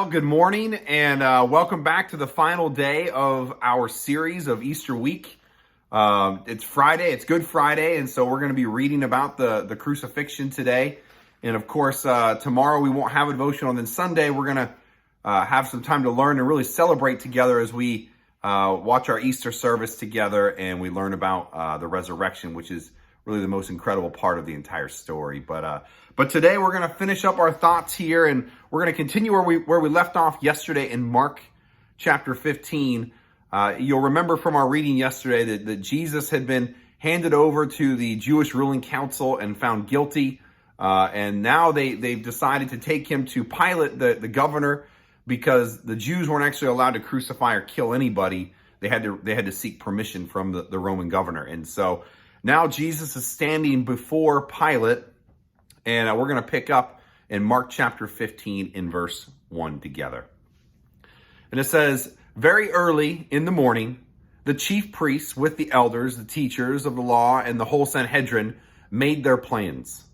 Well, good morning and welcome back to the final day of our series of Easter week. It's Friday, it's Good Friday, and so we're going to be reading about the crucifixion today. And of course, tomorrow we won't have a devotional, and then Sunday we're going to have some time to learn and really celebrate together as we watch our Easter service together and we learn about the resurrection, which is really the most incredible part of the entire story. But today we're going to finish up our thoughts here, and we're going to continue where we left off yesterday in Mark chapter 15. You'll remember from our reading yesterday that Jesus had been handed over to the Jewish ruling council and found guilty. And now they've decided to take him to Pilate, the governor, because the Jews weren't actually allowed to crucify or kill anybody. They had to seek permission from the Roman governor. And so now Jesus is standing before Pilate, and we're going to pick up in Mark chapter 15 in verse 1 together. And it says, "Very early in the morning, the chief priests with the elders, the teachers of the law, and the whole Sanhedrin made their plans.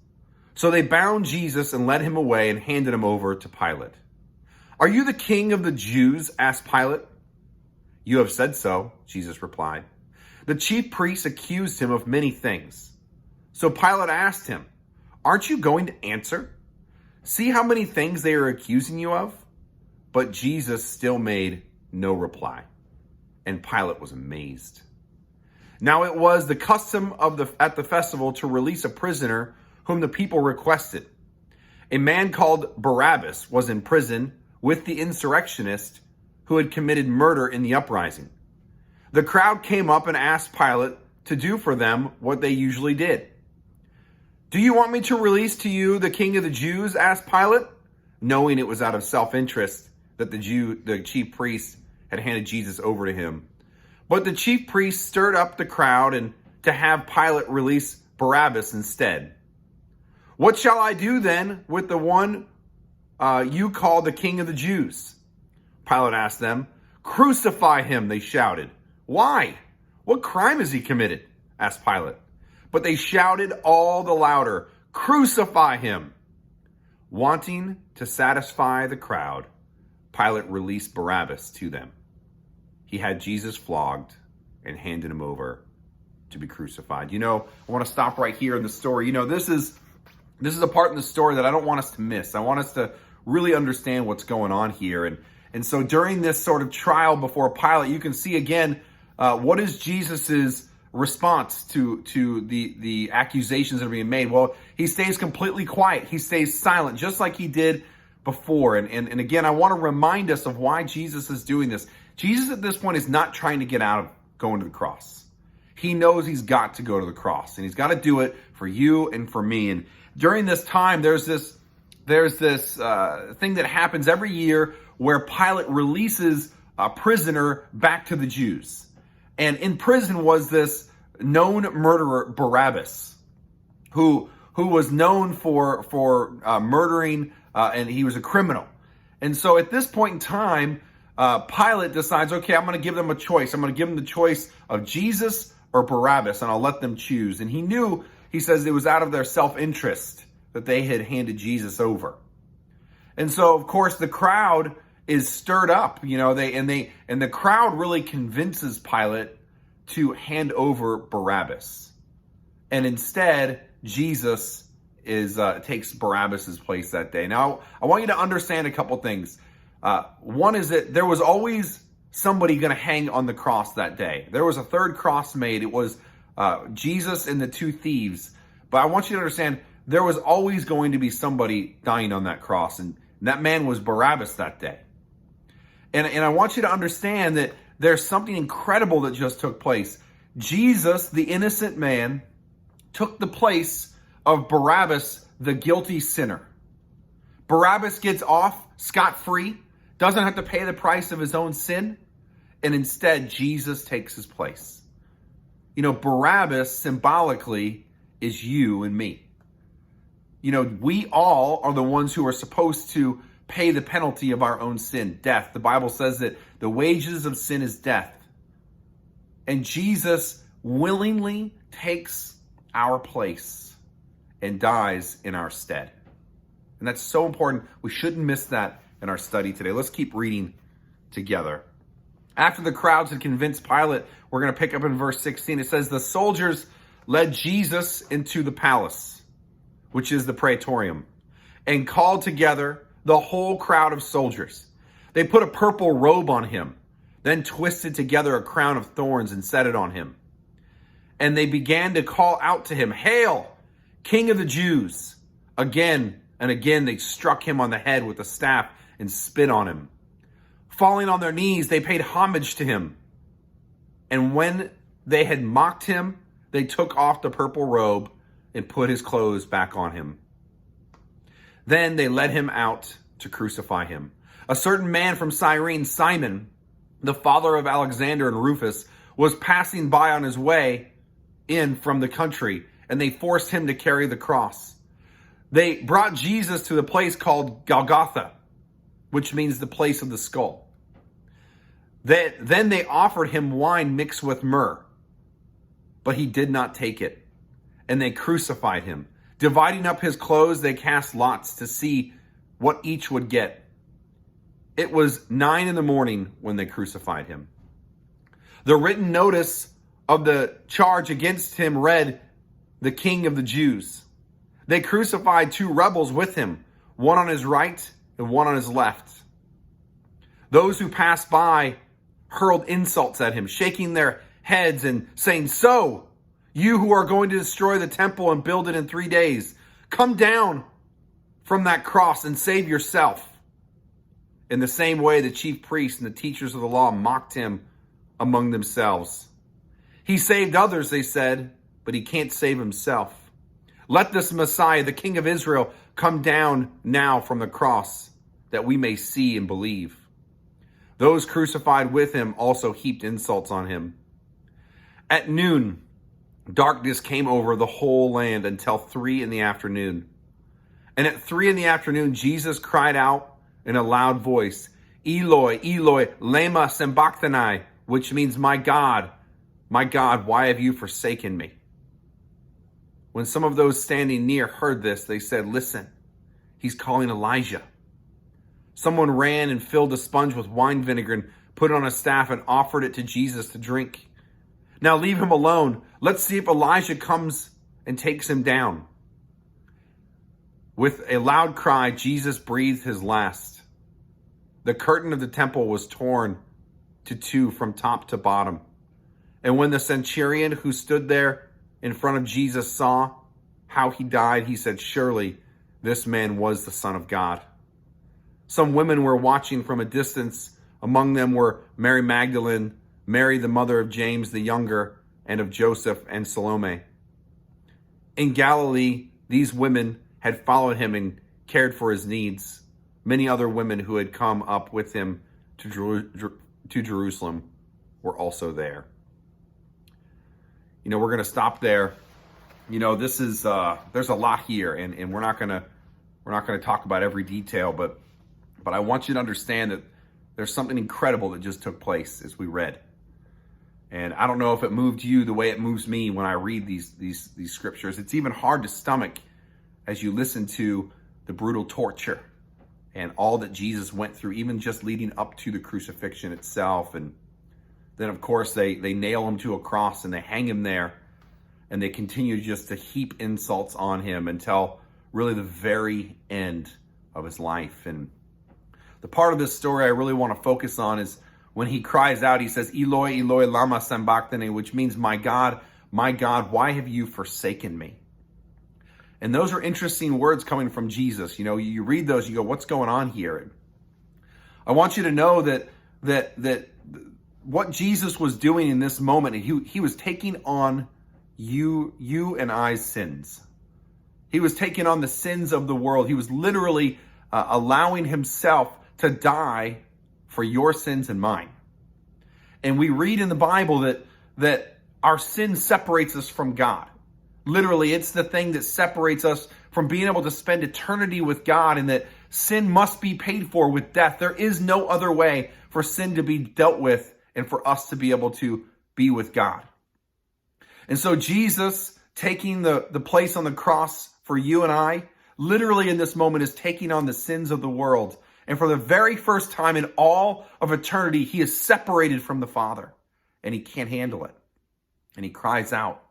So they bound Jesus and led him away and handed him over to Pilate. 'Are you the king of the Jews?' asked Pilate. 'You have said so,' Jesus replied. The chief priests accused him of many things. So Pilate asked him, 'Aren't you going to answer? See how many things they are accusing you of?' But Jesus still made no reply, and Pilate was amazed. Now it was the custom at the festival to release a prisoner whom the people requested. A man called Barabbas was in prison with the insurrectionist who had committed murder in the uprising. The crowd came up and asked Pilate to do for them what they usually did. 'Do you want me to release to you the king of the Jews?' asked Pilate, knowing it was out of self-interest that the chief priests had handed Jesus over to him. But the chief priests stirred up the crowd and to have Pilate release Barabbas instead. 'What shall I do then with the one you call the king of the Jews?' Pilate asked them. 'Crucify him,' they shouted. 'Why? What crime has he committed?' asked Pilate. But they shouted all the louder, 'Crucify him!' Wanting to satisfy the crowd, Pilate released Barabbas to them. He had Jesus flogged and handed him over to be crucified." I want to stop right here in the story. This is a part in the story that I don't want us to miss. I want us to really understand what's going on here. And so during this sort of trial before Pilate, you can see again, what is Jesus's response to the accusations that are being made? Well, he stays completely quiet. He stays silent, just like he did before. And again, I want to remind us of why Jesus is doing this. Jesus at this point is not trying to get out of going to the cross. He knows he's got to go to the cross, and he's got to do it for you and for me. And during this time, there's this thing that happens every year where Pilate releases a prisoner back to the Jews. And in prison was this known murderer, Barabbas, who was known for murdering, and he was a criminal. And so at this point in time, Pilate decides, okay, I'm going to give them a choice. I'm going to give them the choice of Jesus or Barabbas, and I'll let them choose. And he says it was out of their self-interest that they had handed Jesus over. And so, of course, the crowd is stirred up, and the crowd really convinces Pilate to hand over Barabbas. And instead, Jesus takes Barabbas's place that day. Now, I want you to understand a couple things. One is that there was always somebody going to hang on the cross that day. There was a third cross made. It was Jesus and the two thieves. But I want you to understand, there was always going to be somebody dying on that cross. And that man was Barabbas that day. And I want you to understand that there's something incredible that just took place. Jesus, the innocent man, took the place of Barabbas, the guilty sinner. Barabbas gets off scot-free, doesn't have to pay the price of his own sin, and instead Jesus takes his place. Barabbas symbolically is you and me. We all are the ones who are supposed to pay the penalty of our own sin, death. The Bible says that the wages of sin is death. And Jesus willingly takes our place and dies in our stead. And that's so important. We shouldn't miss that in our study today. Let's keep reading together. After the crowds had convinced Pilate, we're going to pick up in verse 16. It says, the soldiers led Jesus into the palace, which is the praetorium, and called together the whole crowd of soldiers. They put a purple robe on him, then twisted together a crown of thorns and set it on him. And they began to call out to him, "Hail, King of the Jews!" Again and again they struck him on the head with a staff and spit on him. Falling on their knees, they paid homage to him. And when they had mocked him, they took off the purple robe and put his clothes back on him. Then they led him out to crucify him. A certain man from Cyrene, Simon, the father of Alexander and Rufus, was passing by on his way in from the country, and they forced him to carry the cross. They brought Jesus to the place called Golgotha, which means the place of the skull. Then they offered him wine mixed with myrrh, but he did not take it, and they crucified him. Dividing up his clothes, they cast lots to see what each would get. It was 9 a.m. when they crucified him. The written notice of the charge against him read, "The King of the Jews." They crucified 2 rebels with him, one on his right and one on his left. Those who passed by hurled insults at him, shaking their heads and saying, "So, you who are going to destroy the temple and build it in 3 days, come down from that cross and save yourself." In the same way, the chief priests and the teachers of the law mocked him among themselves. "He saved others," they said, "but he can't save himself. Let this Messiah, the King of Israel, come down now from the cross, that we may see and believe." Those crucified with him also heaped insults on him. At noon, darkness came over the whole land until 3 p.m. And at 3 p.m, Jesus cried out in a loud voice, "Eloi, Eloi, lema sabachthani," which means, my God, why have you forsaken me?" When some of those standing near heard this, they said, "Listen, he's calling Elijah." Someone ran and filled a sponge with wine vinegar and put it on a staff and offered it to Jesus to drink. "Now leave him alone. Let's see if Elijah comes and takes him down." With a loud cry, Jesus breathed his last. The curtain of the temple was torn to 2 from top to bottom. And when the centurion who stood there in front of Jesus saw how he died, he said, "Surely this man was the Son of God." Some women were watching from a distance. Among them were Mary Magdalene, Mary the mother of James the younger, and of Joseph and Salome. In Galilee, these women had followed him and cared for his needs. Many other women who had come up with him to Jerusalem were also there. We're going to stop there. This is there's a lot here, and we're not going to talk about every detail, but I want you to understand that there's something incredible that just took place as we read. And I don't know if it moved you the way it moves me when I read these scriptures. It's even hard to stomach as you listen to the brutal torture and all that Jesus went through, even just leading up to the crucifixion itself. And then, of course, they nail him to a cross and they hang him there. And they continue just to heap insults on him until really the very end of his life. And the part of this story I really want to focus on is when he cries out, he says, "Eloi, Eloi, lama sabachthani," which means, my God, why have you forsaken me?" And those are interesting words coming from Jesus. You read those, you go, what's going on here? I want you to know that what Jesus was doing in this moment, he was taking on you and I's sins. He was taking on the sins of the world. He was literally allowing himself to die for your sins and mine. And we read in the Bible that our sin separates us from God. Literally, it's the thing that separates us from being able to spend eternity with God, and that sin must be paid for with death. There is no other way for sin to be dealt with and for us to be able to be with God. And so Jesus, taking the place on the cross for you and I, literally in this moment is taking on the sins of the world And for the very first time in all of eternity, he is separated from the Father, and he can't handle it. And he cries out,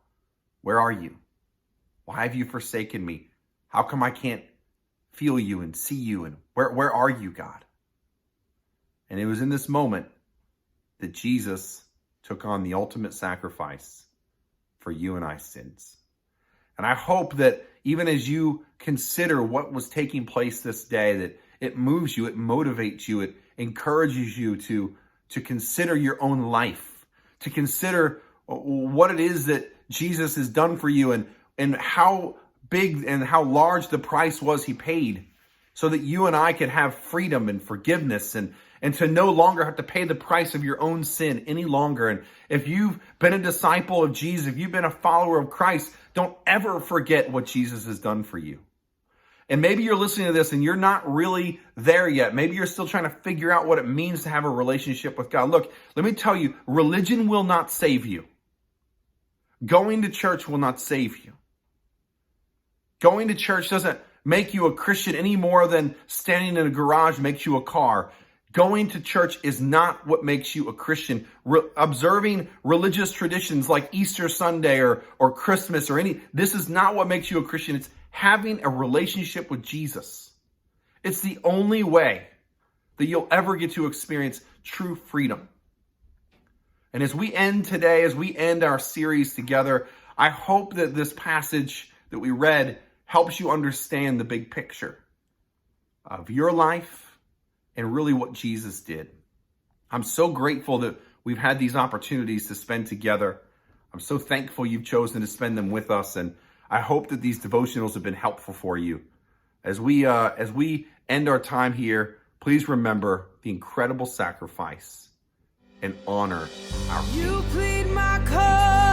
"Where are you? Why have you forsaken me? How come I can't feel you and see you? And where are you, God?" And it was in this moment that Jesus took on the ultimate sacrifice for you and I's sins. And I hope that even as you consider what was taking place this day, that it moves you, it motivates you, it encourages you to consider your own life, to consider what it is that Jesus has done for you and how big and how large the price was he paid so that you and I could have freedom and forgiveness and to no longer have to pay the price of your own sin any longer. And if you've been a disciple of Jesus, if you've been a follower of Christ, don't ever forget what Jesus has done for you. And maybe you're listening to this and you're not really there yet. Maybe you're still trying to figure out what it means to have a relationship with God. Look, let me tell you, religion will not save you. Going to church will not save you. Going to church doesn't make you a Christian any more than standing in a garage makes you a car. Going to church is not what makes you a Christian. Observing religious traditions like Easter Sunday or Christmas this is not what makes you a Christian. It's having a relationship with Jesus. It's the only way that you'll ever get to experience true freedom. And as we end today, as we end our series together, I hope that this passage that we read helps you understand the big picture of your life and really what Jesus did. I'm so grateful that we've had these opportunities to spend together. I'm so thankful you've chosen to spend them with us, and I hope that these devotionals have been helpful for you. As we end our time here, please remember the incredible sacrifice and honor our King. You plead my cause.